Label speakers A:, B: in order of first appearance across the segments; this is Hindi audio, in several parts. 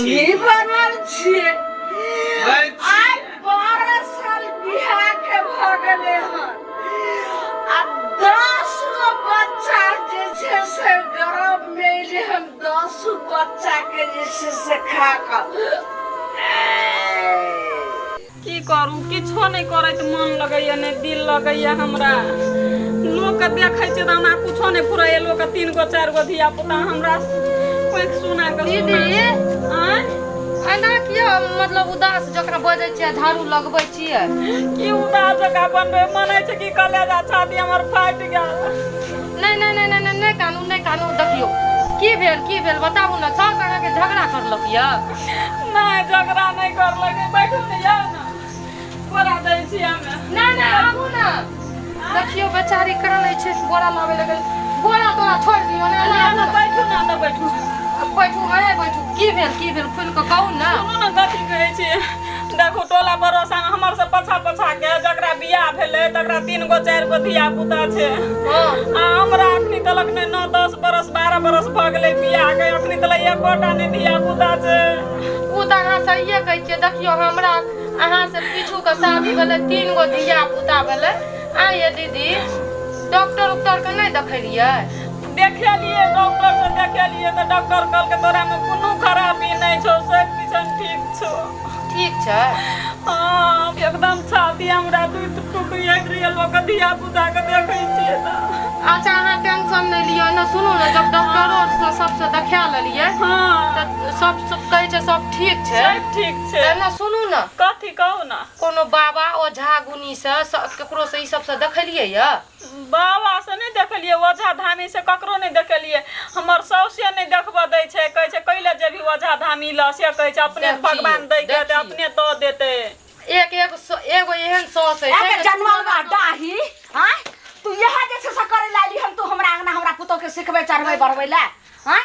A: ही बनल छिए आज 12 साल बियाह के भ गेले हन आ 10 गो बच्चा जे छै से गर्भ में ले हम 10 बच्चा के जे छै से खा क
B: की करू किछो नहीं करैत मन लगैया नहीं दिल लगैया हमरा लोग के देखे छै त हमरा कुछो नहीं फुराय लोग के 3 गो 4 गो धिया पुता हमरा कोई सुना के
C: दीदी एना किया मतलब उदास जकरा बजै छियै झाड़ू लगबै छियै
B: की उदास जका बनबे मनै छै कि कलेजा छाती हमर फाटि गेल
C: नहीं कानून देखियो की भेल बताबू ना सब अहाँ के झगड़ा करलक य
B: नहीं झगड़ा नहीं करलक बैठू ने जाओ ना बोरा दै छी हमे
C: नहीं आबू ना देखियो बेचारी कर लै छै बोरा लावे लगल बोरा तोरा छोड़ दियो
B: ना बैठू ना त बैठू
C: बैठू की भेल खुल के कहू ना
B: सुनू ना कथी कहै छी देखो टोला बरोसा हमर से पछा के जकरा बियाह भेले तकरा 3 गो 4 गो धिया पुता छै आ हमरा अखनी तलक ने 9 10 बरस 12 बरस भ गेलै बियाह के अखनी तलक एकोटा ने धिया पुता छै
C: उ त अहाँ सहिए कहै छियै देखियो हमरा अहाँ से पीछू के शादी भेले 3 गो धिया पुता भेले आ ये दीदी डॉक्टर के नहीं देखलियै
B: देखेलिए डॉक्टर से देखेलिए तो डॉक्टर कहल के तोरा में कोनो खराबी नहीं छौ सब किछन
C: ठीक छै
B: हां एकदम छाती हमरा टूट गेल लोग धिया पुता के देखै छियै त
C: अच्छा अहाँ टेंशन नहीं लियो ना सुनू ना जब डॉक्टरों से सबसे देखा लेलिए
B: हां
C: त सब कहै छै सब ठीक छै ना सुनू ना
B: कथी कहू ना
C: कोनो बाबा ओझा गुनी से केकरो से ई सब से देखलिए य
B: बाबा से नहीं देखलिए ओझा धामी से ककरो नहीं देखलिए हमर सौसे नहीं देखबा दै छै कहै छै कैले जे भी ओझा धामी ल से कहै छै अपने भगवान दै के दे अपने तो देते
C: एगो एहन सौस है
A: एके जनमलवा डाही हां तू यहा जे से करे लाली हम तू हमरा अंगना हमरा पुतो के सिखबे चढ़बे बढ़बे ला हां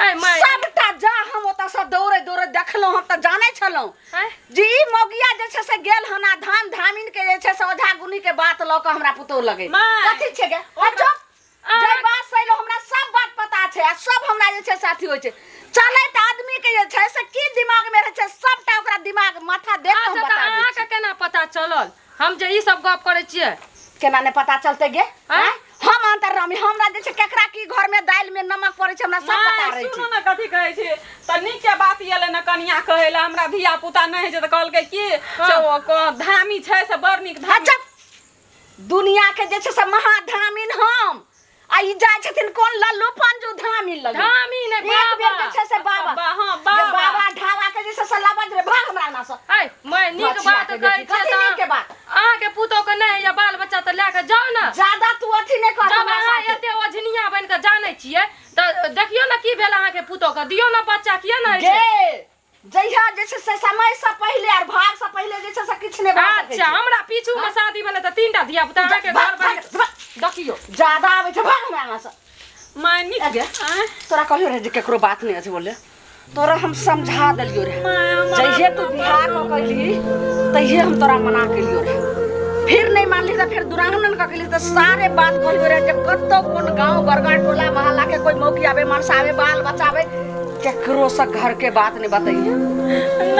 C: ए माय
A: सबटा जा हम ओता से दौड़े देखलो हम त जानै छलौ जी मोगिया जे से गेल हना धाम धामिन के जे से ओझा गुनी के बात ल के हमरा पुतो लगे कथि छै गे हटो जे बात सैलो हमरा सब बात पता छै आ सब हमरा जे छै साथी होय छै चले त आदमी के जे छै से की दिमाग में रहे छै सबटा ओकरा दिमाग माथा देख के हम बता दै
C: अहाँ के केना पता चलल हम जे ई सब गप करे छियै
A: केना ने पता चलते गे हैं हम अंतररामी हमरा जे छै केकरा की घर में दाल में नमक पड़े छै हमरा सब पता रहे छै
B: सुनो ना कथि कहै छै त नीक के बात येले न कनिया कहैला हमरा धिया पुता नहीं छै त कहल के की से धामी छै से बड़ नीक धामी
A: दुनिया के जे छै से महाधामिन हम आ ई जाय छथिन कोन लल्लू पंजू धामिन लगे
C: धामी ने
A: एक बेर जे छै से बाबा
B: हां बाबा
A: ढावा के जे छै से लबज रे भाग हमरा ना से
C: ए मैं नीक बात कहै छै
A: कथि नीक के बात
C: अहाँ के पुतो के नहीं या बाल बच्चा त लेके जाओ ना
A: ज्यादा तू अथि नहीं कर
C: जब अहाँ एते ओझनिया बन के जानै छियै त देखियो ना की भेल अहाँ के पुतो के दियो ना बच्चा किया ना है
A: जइहा जे छै से समय से पहले और भाग से पहले जे छै से किछ नै बात
C: अच्छा हमरा पीछू में शादी भेले त 3टा धिया पुता अहाँ के घर बन
A: देखियो ज्यादा आबै छै भाग हमरा से
B: मानी
A: तोरा कहलियो रे जे केकरो बात नहीं अछि बोले तोरा हम समझा देलियो रे जइहे तू बियाह क कइली तइहे हम तोरा मना केलियो रे फिर नहीं मानली त फिर दुरागमन क केली त सारे बात कहलियो रे जे कत्तो कोन गांव बरगाड़ टोला मोहल्ला के कोई मौकी आवे मनसा आवे बाल बच्चा आवे केकरो से घर के बात नहीं बताइए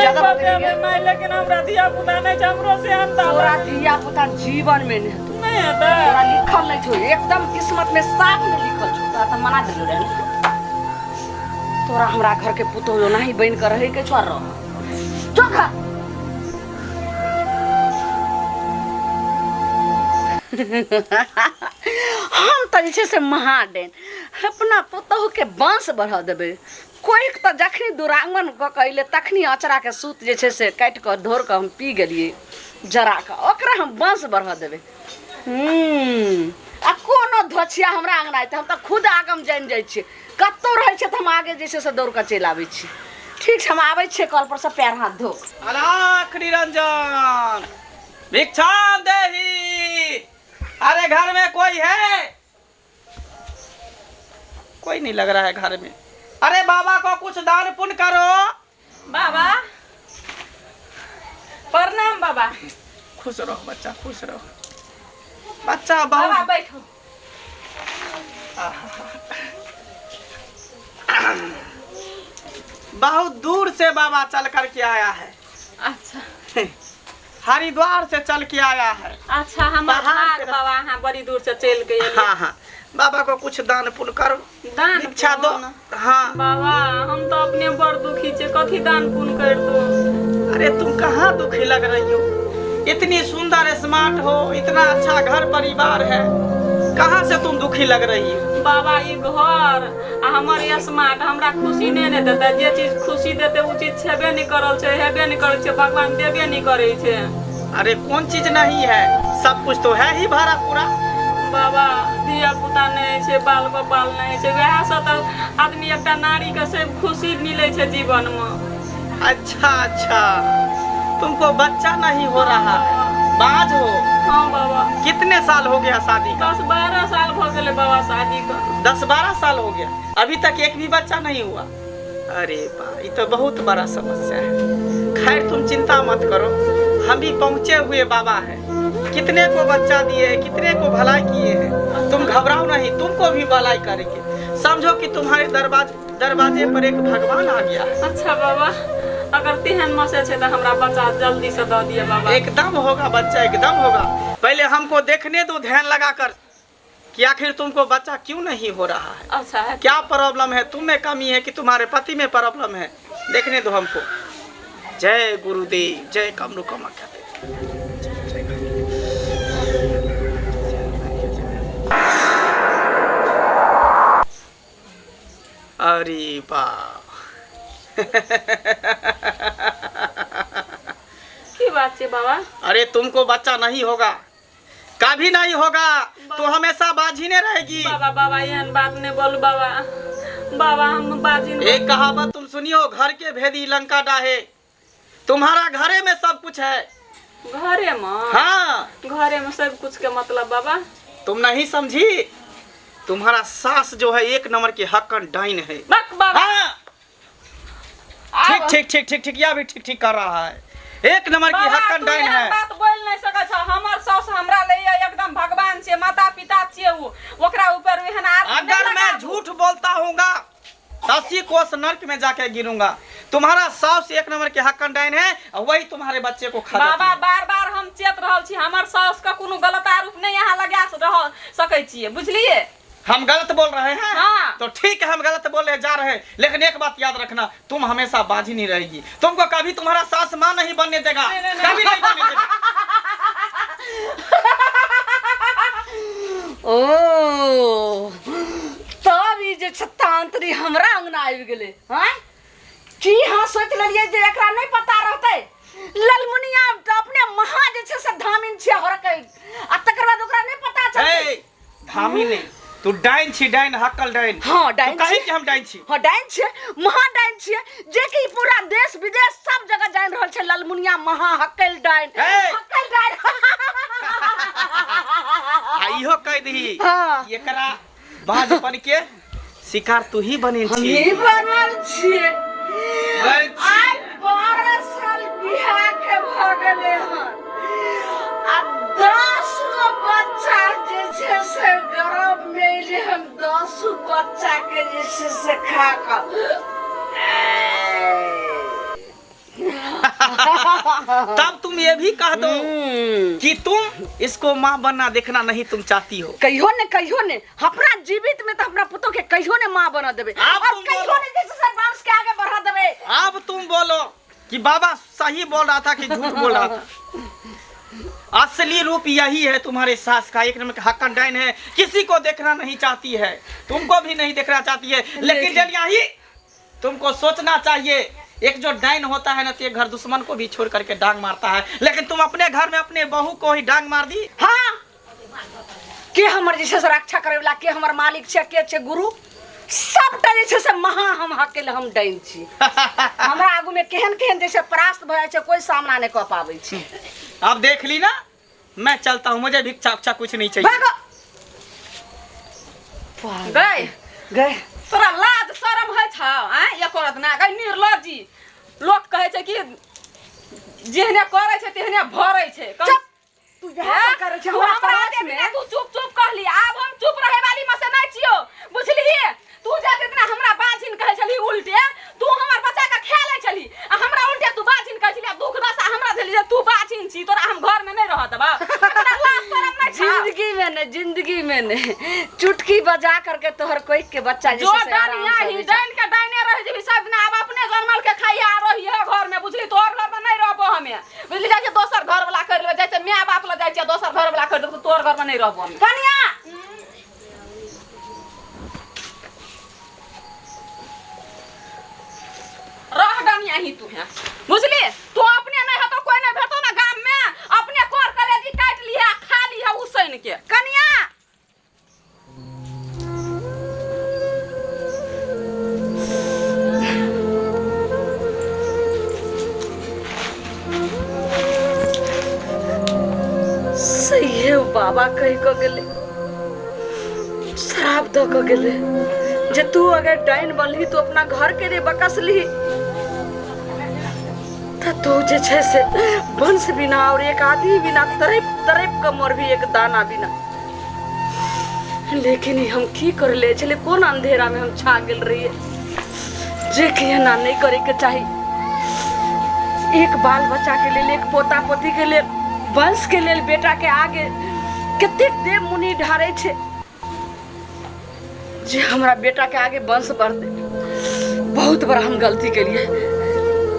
B: ज्यादा बताइए मैं लेकिन हमरा धिया पुता नहीं हमरो से अंता
A: तोरा धिया पुता जीवन में नहीं
B: आता
A: तोरा लिखल नहीं छो एकदम किस्मत में साफ नहीं लिखल छो त मना देलो रे तोरा हमरा घर के पुतो जो नहीं बन कर रहे के छोड़ रहो चोखा हम त जे से महादेन अपना पुतहु के वंश बढ़ा देबे कोई त जखनी दुरागमन क कइले तखनी अचरा के सूत जे छै से काट के धोर के हम पी गेलिए जरा के ओकरा हम वंश बढ़ा देबे आ कोनो धोछिया हमरा अंगना त हम त खुद आगम जान जाय छी कत्तो रहे छै त हम आगे जे से दौड़ के चल आबै छी ठीक छै हम आबै छी कल पर से पैर हाथ धो
D: अलख निरंजन भिक्षा देही अरे घर में कोई है कोई नहीं लग रहा है घर में अरे बाबा को कुछ दान पुण्य करो
B: बाबा प्रणाम बाबा
D: खुश रहो बच्चा खुश रहो बच्चा बहुत
B: बाबा बैठो
D: बहुत दूर से बाबा चल करके आया है।
B: अच्छा
D: हरिद्वार से चल के आया है।
B: अच्छा हमार
D: पहाड़ पे
B: बाबा हाँ बड़ी दूर से चल के एलिए।
D: हाँ हाँ बाबा को कुछ दान पुण्य करो,
B: दान
D: इच्छा दो।
B: पुण्य?
D: हाँ
B: बाबा हम तो अपने बड़ दुखी छे, कथी दान पुण्य कर दो।
D: अरे तुम कहाँ दुखी लग रही हो? इतनी सुंदर स्मार्ट हो, इतना अच्छा घर परिवार है, कहाँ से तुम दुखी लग रही हो?
B: बाबा ये घर आ हमर स्मार्ट हमरा खुशी नहीं देता। जे चीज खुशी देते वो चीज छेबे नहीं करल छे, हेबे नहीं करल छे, भगवान देबे नहीं करे छे।
D: अरे कौन चीज नहीं है? सब कुछ तो है ही भरा पूरा।
B: बाबा धिया पुता नहीं छे, बाल गोपाल नहीं छे, वह से तो आदमी एकटा नारी के से खुशी मिले छे जीवन में।
D: अच्छा अच्छा तुमको बच्चा नहीं हो रहा है, बाज हो।
B: हाँ बाबा।
D: कितने साल हो गया शादी का?
B: 10-12 साल हो गए बाबा शादी का।
D: 10-12 साल हो गया, अभी तक एक भी बच्चा नहीं हुआ? अरे बा ये तो बहुत बड़ा समस्या है। खैर तुम चिंता मत करो, हम भी पहुँचे हुए बाबा हैं, कितने को बच्चा दिए, कितने को भलाई किए हैं। तुम घबराओ नहीं, तुमको भी भलाई करेंगे। समझो कि तुम्हारे दरवाजे पर एक भगवान आ गया है।
B: अच्छा बाबा अगर तिहन मसे छे तो हमरा बच्चा जल्दी से दे दिए बाबा।
D: एकदम होगा बच्चा, एकदम होगा। पहले हमको देखने दो ध्यान लगाकर कि आखिर तुमको बच्चा क्यों नहीं हो रहा है।
B: अच्छा है
D: क्या प्रॉब्लम है? तुम में कमी है कि तुम्हारे पति में प्रॉब्लम है? देखने दो हमको। जय गुरुदेव, जय कमरू कमख्या। अरे बाप
B: की बात है बाबा?
D: अरे तुमको बच्चा नहीं होगा, कभी नहीं होगा, तो हमेशा बाझिने रहेगी।
B: बाबा बाबा यहन बात नहीं बोल बाबा। बाबा हम बाजिन।
D: एक कहावत तुम सुनियो, घर के भेदी लंका डाहे। तुम्हारा घरे में सब कुछ है।
B: घरे में?
D: हाँ
B: घरे में सब कुछ के मतलब बाबा?
D: तुम नहीं समझी, तुम्हारा सास जो है एक नंबर की हक्कन डाइन है।
B: बक बाबा।
D: हाँ ठीक ठीक ठीक ठीक ठीक, यह भी ठीक ठीक कर रहा है। एक नंबर की हक्कन डाइन है।
B: बात बोल नहीं सकै छ। हमर सास हमरा लिए एकदम भगवान छे, माता पिता छे, वो ओकरा ऊपर एहन
D: अगर मैं झूठ बोलता हूँगा 80 कोस नर्क में जाके गिरूंगा। तुम्हारा सास एक नंबर के हक्कन डाइन है, वही तुम्हारे बच्चे को खा
B: बाबा बार बार हम चेत रहल छी, हमर सास का कोनो गलत आरोप नहीं यहाँ लगा रह सकै छियै, बुझलिए?
D: हम गलत बोल रहे हैं?
B: हाँ।
D: तो ठीक है हम गलत बोले जा रहे हैं, लेकिन एक बात याद रखना, तुम हमेशा बाजी नहीं रहेगी। तुमको कभी तुम्हारा सास माँ नहीं बनने देगा, कभी नहीं बनने देगा।
A: ओ तब ई जे छत्तांतरी हमरा अंगना आबि गेलै। हैं की हाँ सोच लेलिए जे एकरा नहीं पता रहते। ललमुनिया अपने महा जे छै से धामिन छै हरकै, आ तकर बाद ओकरा नहीं पता चलते।
D: धामी नहीं, तू डाइन छी, डाइन हक्कल डाइन।
A: हाँ डाइन
D: कहे
A: छी।
D: कि हम डाइन छी।
A: हाँ डाइन छै, महा डाइन छियै, जे कि पूरा देश विदेश सब जगह जान रहल छै ललमुनिया महा हक्कल डाइन। हक्कल डाइन।
D: आ इहो कह दही
A: हाँ।
D: एकरा बाजपन के शिकार तू ही बने
A: हम
D: छी।
A: यही बनल छियै। आज 12 साल बियाह के भ गेलै हन, आ 10 गो बच्चा जे छै से गर्भ में एलै हन। 10 बच्चा के जे छै से खा क
D: तब तुम ये भी कह दो कि तुम इसको माँ बनना देखना नहीं तुम चाहती हो।
A: कहियो ने अपना जीवित में तो अपना पुतो के कहियो ने माँ बना देबे, और कहियो ने जैसे से वंश के आगे बढ़ा देबे।
D: अब तुम बोलो कि बाबा सही बोल रहा था कि झूठ बोल रहा था। असली रूप यही है तुम्हारे सास का, एक नंबर का हक्कन डाइन है, किसी को देखना नहीं चाहती है, तुमको भी नहीं देखना चाहती है। लेकिन जलिया ही तुमको सोचना चाहिए, एक जो डाइन होता है ना तो एक घर दुश्मन को भी छोड़ करके डांग मारता है, लेकिन तुम अपने घर में अपने बहू को ही डांग मार दी।
A: हाँ के हमर जैसे से रक्षा करे वाला, के हमर मालिक छे, के छे गुरु, सबटा जैसे से महा हम हकेल हम डाइन छी। हमरा आगू में केहन केहन जैसे परास्त भ जाय छे, कोई सामना नहीं कर पावे छी।
D: अब देख ली ना, मैं चलता हूँ, मुझे भिक्षा उक्षा कुछ नहीं चाहिए।
A: भागो। गए
B: तोरा लाज शरम है छ? आ एक औरत ना गई निर्लज्जी। लोग कहे छे कि जेहने करे छे तेहने भरे छे।
A: चुप, तू यहाँ करे छे हमरा परात में।
B: तू चुप चुप कहली, अब हम चुप रहे वाली में से नहीं छियो, बुझलिए? तू जाते इतना हमरा बाजिन कहे छली उल्टे तू हमर बच्चा के खेले छली आ हमरा उल्टे तू बाजिन कहे छली दुख दशा हमरा देली जे तू बाजिन छी तोरा हम घर में नहीं रह देबा
A: जिंदगी में ने चुटकी बजा करके तोहर कोई के बच्चा
B: जो डानिया ही डाइन के डाइने रह जेबी सब दिन अब अपने जनमल के खाइया रही है घर में बुझली तोर घर में नहीं रहबो हमें बुझली जाय दोसर घर वाला कर ले जाय माय बाप ल जाय दोसर घर वाला कर दे तो तोर घर में नहीं रहबो हम कनिया रह डानिया ही तू है बुझली तू अपने नहीं हतो कोई नहीं भेटो ना गांव में अपने कोर कलेजी काट लिया खा लिया उसैन के कनिया
A: सही है बाबा कही को गेले शराब दो को गेले जे तू अगर डाइन बनली तो अपना घर के रे बकस ली तो जे छे से वंश बिना और एक आदमी बिना तरप तरप कमर भी एक दाना बिना लेकिन हम की कर ले चले कौन अंधेरा में हम छा गेल रही जे कि ना नहीं करे के चाहिए एक बाल बच्चा के लिए एक पोता पोती के लिए वंश के लिए बेटा के आगे कितने देव मुनि ढारे छे जे हमरा बेटा के आगे वंश बढ़ दे बहुत बड़ा हम गलती के लिए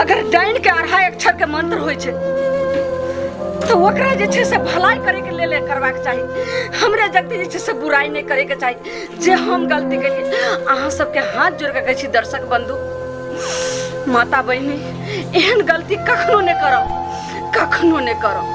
A: अगर डाइन के 8 अक्षर के मंत्र होय छे तो ओकरा जे छे से भलाई करे के ले करबाक चाहिए हमरे जगती जे छे से बुराई नहीं करे के चाहिए जे हम गलती के लिए अहाँ सबके हाथ जोड़ के कहै छी दर्शक बंधु माता बहिनी एहन गलती कखनो नहीं करो